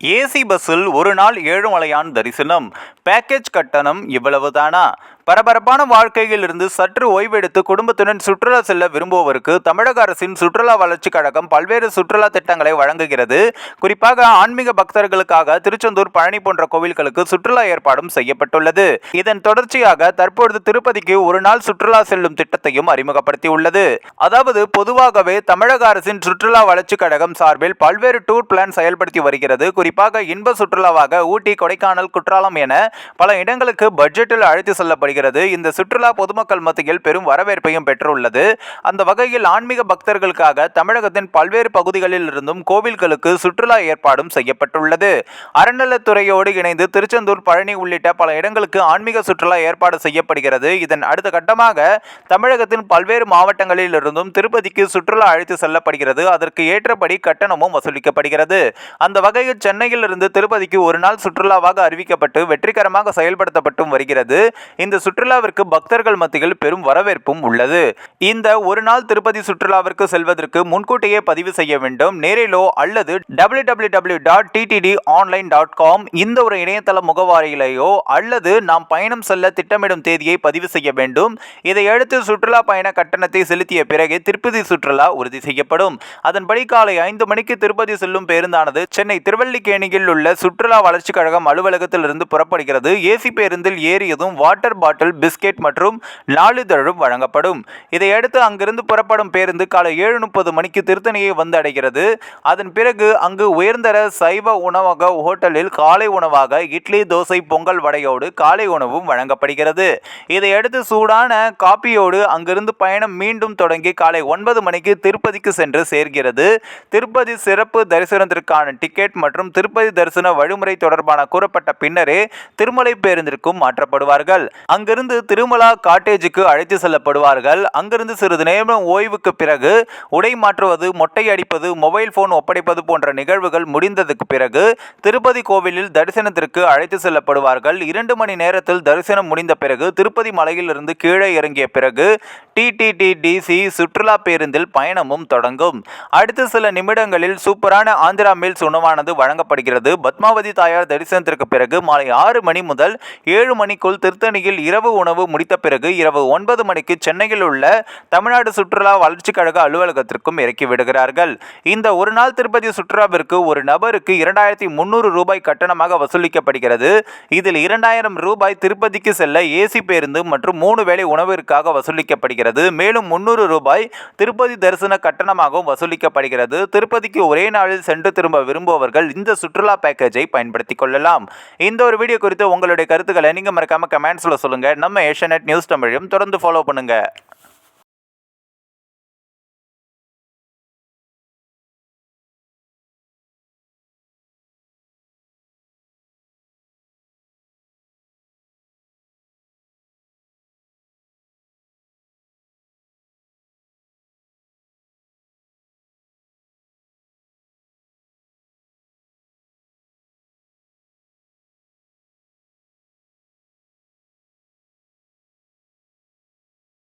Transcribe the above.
AC பஸ்ஸில் ஒரு நாள் ஏழுமலையான் தரிசனம். பேக்கேஜ் கட்டணம் இவ்வளவுதானா? பரபரப்பான வாழ்க்கையில் இருந்து சற்று ஓய்வெடுத்து குடும்பத்துடன் சுற்றுலா செல்ல விரும்புவோருக்கு தமிழக அரசின் சுற்றுலா வளர்ச்சி கழகம் பல்வேறு சுற்றுலா திட்டங்களை வழங்குகிறது. குறிப்பாக ஆன்மீக பக்தர்களுக்காக திருச்செந்தூர், பழனி போன்ற கோவில்களுக்கு சுற்றுலா ஏற்பாடும் செய்யப்பட்டுள்ளது. இதன் தொடர்ச்சியாக தற்பொழுது திருப்பதிக்கு ஒரு நாள் சுற்றுலா செல்லும் திட்டத்தையும் அறிமுகப்படுத்தியுள்ளது. அதாவது பொதுவாகவே தமிழக அரசின் சுற்றுலா வளர்ச்சி கழகம் சார்பில் பல்வேறு டூர் பிளான் செயல்படுத்தி வருகிறது. குறிப்பாக இன்ப சுற்றுலாவாக ஊட்டி, கொடைக்கானல், குற்றாலம் என பல இடங்களுக்கு பட்ஜெட்டில் அழைத்து செல்லப்படுகிறது. இந்த சுற்றுலா பொதுமக்கள் மத்தியில் பெரும் வரவேற்பையும் பெற்றுள்ளது. அந்த வகையில் ஆன்மீக பக்தர்களுக்காக தமிழகத்தின் பல்வேறு பகுதிகளில் இருந்தும் கோவில்களுக்கு சுற்றுலா ஏற்பாடும் செய்யப்பட்டுள்ளது. அறநிலைத்துறையோடு இணைந்து திருச்செந்தூர், பழனி உள்ளிட்ட பல இடங்களுக்கு ஆன்மீக சுற்றுலா ஏற்பாடு செய்யப்படுகிறது. இதன் அடுத்த கட்டமாக தமிழகத்தின் பல்வேறு மாவட்டங்களில் இருந்தும் திருப்பதிக்கு சுற்றுலா அழைத்து செல்லப்படுகிறது. அதற்கு ஏற்றபடி கட்டணமும் வசூலிக்கப்படுகிறது. அந்த வகையில் சென்னையில் இருந்து திருப்பதிக்கு ஒரு நாள் சுற்றுலாவாக அறிவிக்கப்பட்டு வெற்றிகரமாக செயல்படுத்தப்பட்டும் வருகிறது. இந்த சுற்றுலாவிற்கு பக்தர்கள் மத்தியில் பெரும் வரவேற்பும் உள்ளது. இந்த ஒரு நாள் திருப்பதி சுற்றுலாவிற்கு செல்வதற்கு முன்கூட்டியே பதிவு செய்ய வேண்டும். நேரிலோ அல்லது www.ttdonline.com இந்த ஒரு இணையதள முகவரியிலேயோ அல்லது நாம் பயணம் செல்ல திட்டமிடும் தேதியை பதிவு செய்ய வேண்டும். இதையடுத்து சுற்றுலா பயண கட்டணத்தை செலுத்திய பிறகு திருப்பதி சுற்றுலா உறுதி செய்யப்படும். அதன்படி காலை 5 மணிக்கு திருப்பதி செல்லும் பேருந்தானது சென்னை திருவல்லிக்கேணியில் உள்ள சுற்றுலா வளர்ச்சி கழகம் அலுவலகத்தில் இருந்து புறப்படுகிறது. ஏசி பேருந்தில் ஏறியதும் வாட்டர் பாட்டில், பிஸ்கெட் மற்றும் நாளிதழும் வழங்கப்படும். இதையடுத்து அங்கிருந்து புறப்படும் பேருந்து காலை 7:30 மணிக்கு திருத்தணியை வந்து அடைகிறது. அதன் பிறகு அங்கு உயர்தர சைவ உணவக ஹோட்டலில் காலை உணவாக இட்லி, தோசை, பொங்கல், வடையோடு காலை உணவும் வழங்கப்படுகிறது. இதையடுத்து சூடான காப்பியோடு அங்கிருந்து பயணம் மீண்டும் தொடங்கி காலை 9 மணிக்கு திருப்பதிக்கு சென்று சேர்கிறது. திருப்பதி சிறப்பு தரிசனத்திற்கான டிக்கெட் மற்றும் திருப்பதி தரிசன வழிமுறை தொடர்பான கூறப்பட்ட பின்னரே திருமலை பேருந்திற்கும் மாற்றப்படுவார்கள். அங்கிருந்து திருமலா காட்டேஜுக்கு அழைத்து செல்லப்படுவார்கள். அங்கிருந்து சிறிது நேரம் ஓய்வுக்கு பிறகு உடை மாற்றுவது, மொட்டை அடிப்பது, மொபைல் போன் ஒப்படைப்பது போன்ற நிகழ்வுகள் முடிந்ததுக்கு பிறகு திருப்பதி கோவிலில் தரிசனத்திற்கு அழைத்து செல்லப்படுவார்கள். 2 மணி நேரத்தில் தரிசனம் முடிந்த பிறகு திருப்பதி மலையில் இருந்து கீழே இறங்கிய பிறகு டிடிடிடிசி சுற்றுலா பேருந்தில் பயணமும் தொடங்கும். அடுத்த சில நிமிடங்களில் சூப்பரான ஆந்திரா மீல்ஸ் உணவானது வழங்கப்படுகிறது. பத்மாவதி தாயார் தரிசனத்திற்கு பிறகு மாலை 6 மணி முதல் 7 மணிக்குள் திருத்தணியில் இரவு உணவு முடித்த பிறகு இரவு 9 மணிக்கு சென்னையில் உள்ள தமிழ்நாடு சுற்றுலா வளர்ச்சி கழக அலுவலகத்திற்கும் இறக்கி விடுகிறார்கள். இந்த ஒரு நாள் திருப்பதி சுற்றுலாவிற்கு ஒரு நபருக்கு 2300 ரூபாய் கட்டணமாக வசூலிக்கப்படுகிறது. இதில் 2000 ரூபாய் திருப்பதிக்கு செல்ல ஏசி பேருந்து மற்றும் 3 வேளை உணவிற்காக வசூலிக்கப்படுகிறது. மேலும் 300 ரூபாய் திருப்பதி தரிசன கட்டணமாகவும் வசூலிக்கப்படுகிறது. திருப்பதிக்கு ஒரே நாளில் சென்று திரும்ப விரும்புபவர்கள் இந்த சுற்றுலா பேக்கேஜை பயன்படுத்திக் கொள்ளலாம். இந்த ஒரு வீடியோ குறித்து உங்களுடைய கருத்துக்களை நீங்க மறக்காம கமெண்ட்ஸ்ல சொல்லுங்க. நம்ம ஏஷியாநெட் நியூஸ் தமிழையும் தொடர்ந்து ஃபாலோ பண்ணுங்க.